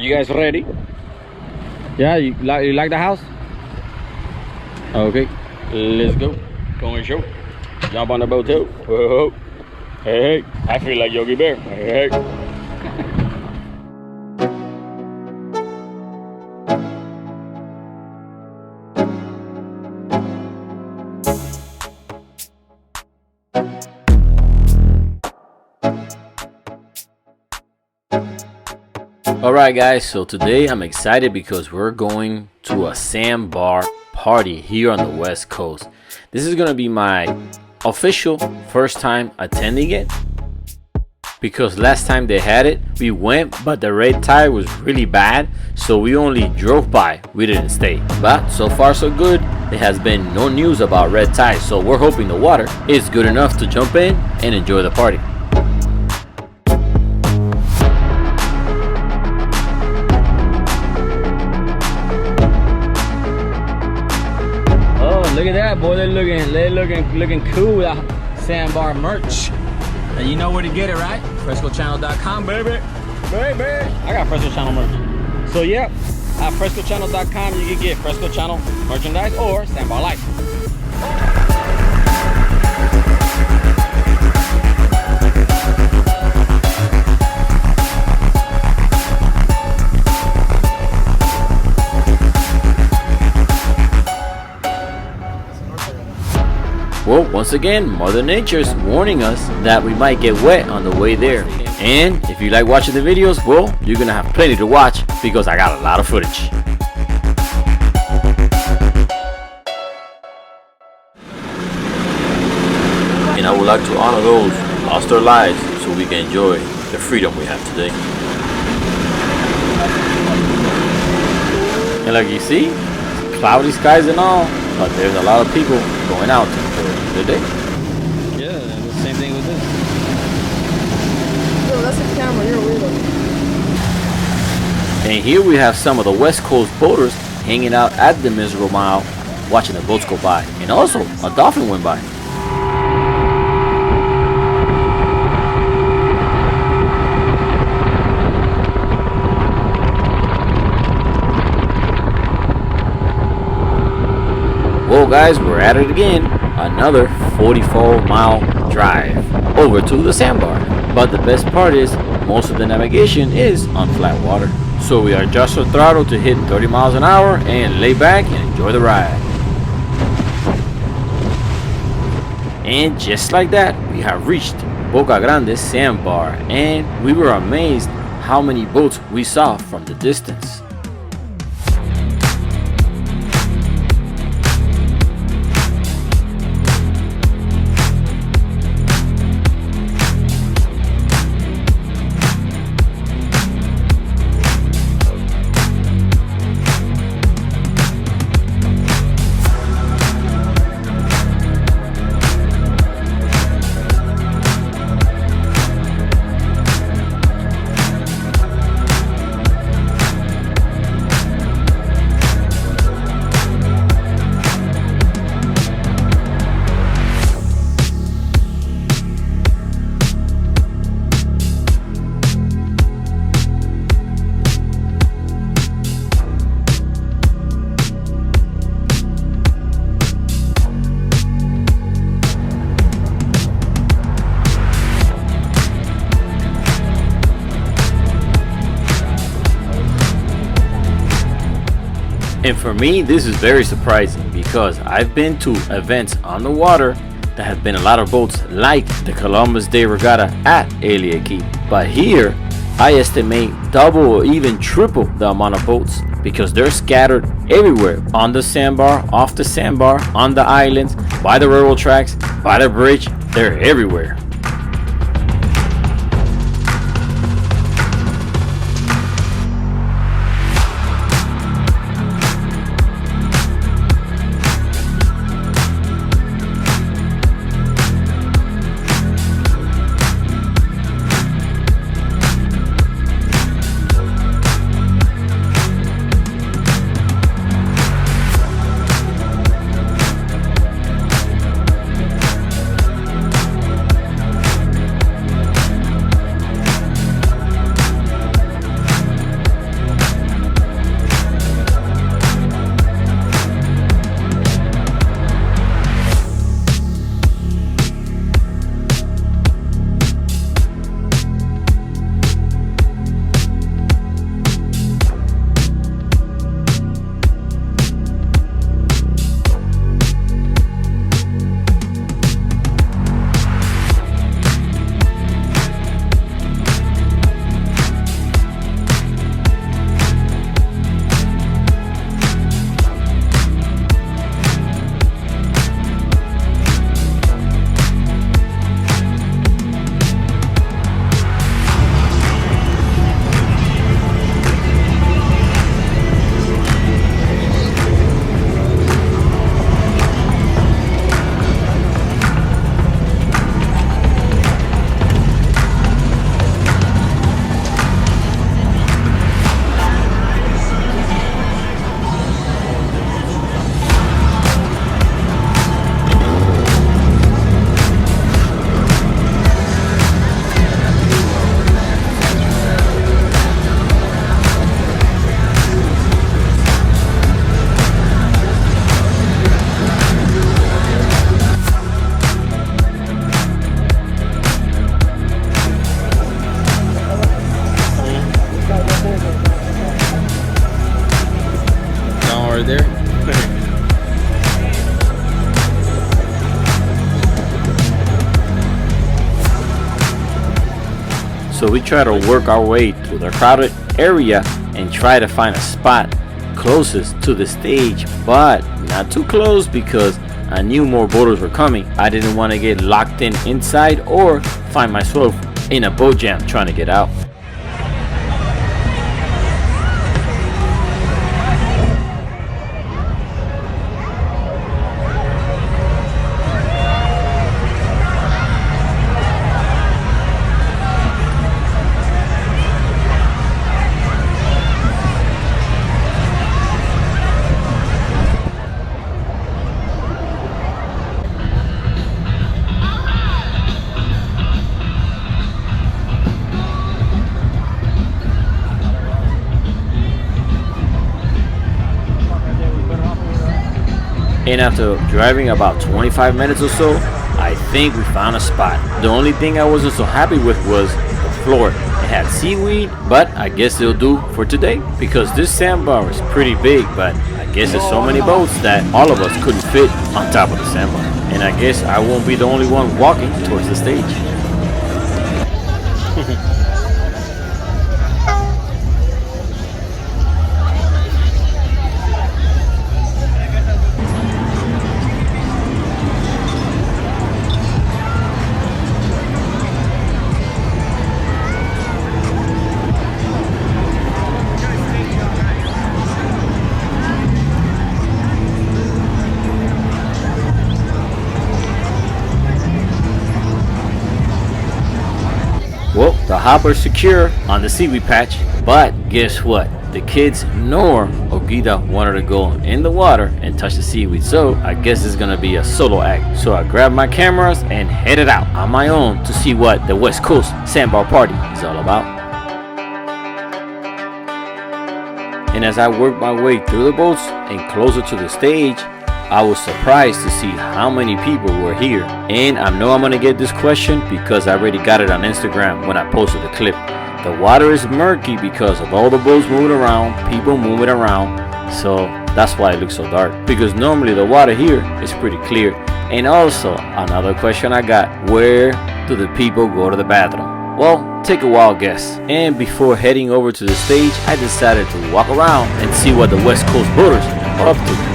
you guys ready? Yeah, you like the house? Okay, let's go. Come and show. Jump on the boat too. Whoa. Hey, I feel like Yogi Bear. Hey. Alright guys, so today I'm excited because we're going to a sandbar party here on the West Coast. This is gonna be my official first time attending it, because last time they had it we went, but the red tide was really bad, so we only drove by, we didn't stay. But so far so good. There has been no news about red tide, so we're hoping the water is good enough to jump in and enjoy the party. Look at that, boy. They're looking cool with sandbar merch. And you know where to get it, right? FrescoChannel.com, baby. I got Fresco Channel merch. So yeah, at FrescoChannel.com you can get Fresco Channel merchandise or sandbar life. Well, once again, Mother Nature's warning us that we might get wet on the way there. And if you like watching the videos, well, you're gonna have plenty to watch because I got a lot of footage. And I would like to honor those who lost their lives so we can enjoy the freedom we have today. And like you see, cloudy skies and all, but there's a lot of people going out to enjoy the day. Yeah, the same thing with this. Yo, that's a camera, you're a weirdo. And here we have some of the West Coast boaters hanging out at the Miserable Mile, watching the boats go by. And also, a dolphin went by. Well guys, we're at it again. Another 44-mile drive over to the sandbar. But the best part is, most of the navigation is on flat water. So we adjust our throttle to hit 30 miles an hour and lay back and enjoy the ride. And just like that, we have reached Boca Grande sandbar, and we were amazed how many boats we saw from the distance. And for me, this is very surprising because I've been to events on the water that have been a lot of boats like the Columbus Day Regatta at Elia Key. But here, I estimate double or even triple the amount of boats because they're scattered everywhere, on the sandbar, off the sandbar, on the islands, by the railroad tracks, by the bridge. They're everywhere. water there. So we try to work our way through the crowded area and try to find a spot closest to the stage, but not too close because I knew more boaters were coming. I didn't want to get locked in inside or find myself in a boat jam trying to get out. And after driving about 25 minutes or so, I think we found a spot. The only thing I wasn't so happy with was the floor. It had seaweed, but I guess it'll do for today because this sandbar is pretty big, but I guess there's so many boats that all of us couldn't fit on top of the sandbar. And I guess I won't be the only one walking towards the stage. Well, the hopper's secure on the seaweed patch, but guess what? The kids nor Ogida wanted to go in the water and touch the seaweed, so I guess it's gonna be a solo act. So I grabbed my cameras and headed out on my own to see what the West Coast Sandbar Party is all about. And as I worked my way through the boats and closer to the stage, I was surprised to see how many people were here. And I know I'm gonna get this question because I already got it on Instagram when I posted the clip. The water is murky because of all the boats moving around, people moving around, so that's why it looks so dark. Because normally the water here is pretty clear. And also, another question I got, where do the people go to the bathroom? Well, take a wild guess. And before heading over to the stage, I decided to walk around and see what the West Coast boaters are up to.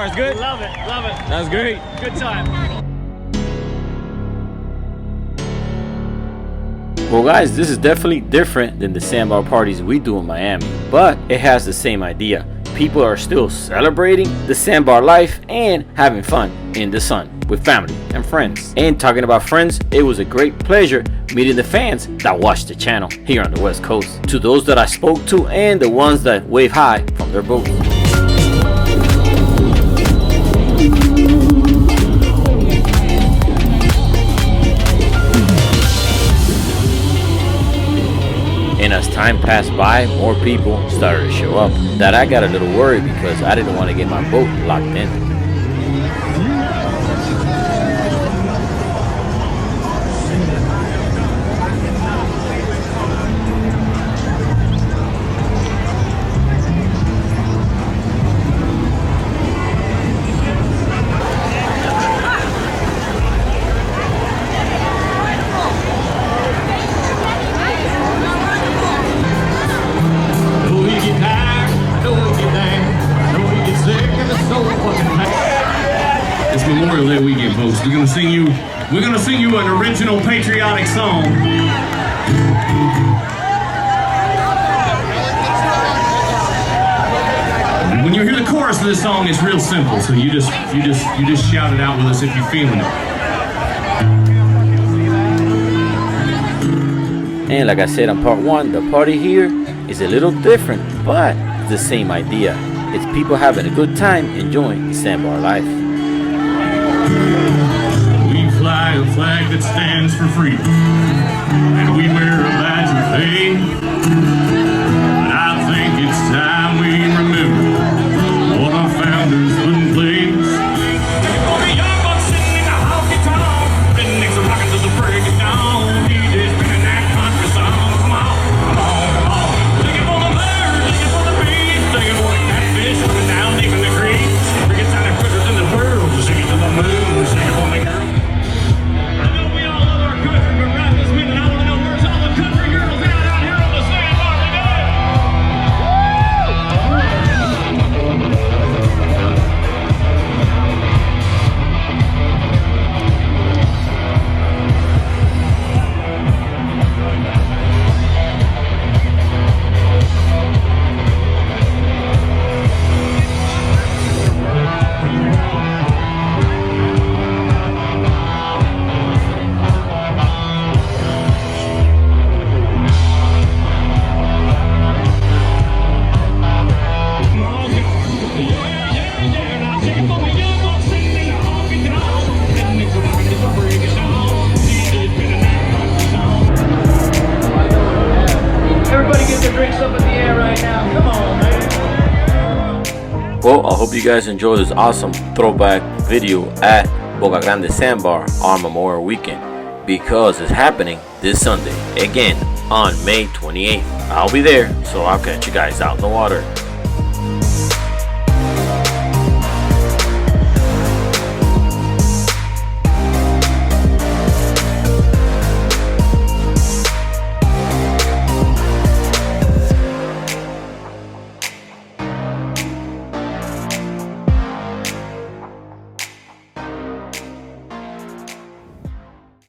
It's good? Love it, love it. That's great. Good time. Well guys, this is definitely different than the sandbar parties we do in Miami, but it has the same idea. People are still celebrating the sandbar life and having fun in the sun with family and friends. And talking about friends, it was a great pleasure meeting the fans that watch the channel here on the West Coast. To those that I spoke to and the ones that wave hi from their boats. And as time passed by, more people started to show up. That I got a little worried because I didn't want to get my boat locked in. Memorial Day weekend, folks. We're gonna sing you an original patriotic song. When you hear the chorus of this song, it's real simple. So you just shout it out with us if you're feeling it. And like I said on part one, the party here is a little different, but it's the same idea. It's people having a good time enjoying the sandbar life. We fly a flag that stands for freedom, and we wear a badge of faith. But I think it's time we remember what our founders put in place. For the young bucks sitting in a honky tonk, rednecks are rocking till the break of dawn. DJ's spinning that country song. Come on, come on, come on. Looking for the birds, looking for the bees, looking for the catfish swimming down deep in the creek. Biggest sound of critters in the world, sing it to the moon, sing it for me, girl. I know we all love our country, but right this minute I want to know where's all the country girls out here on the sandbar today. Everybody get their drinks up in the air right now. Come on, man. Well, I hope you guys enjoyed this awesome throwback video at Boca Grande Sandbar on Memorial Weekend, because it's happening this Sunday again on May 28th. I'll be there, so I'll catch you guys out in the water.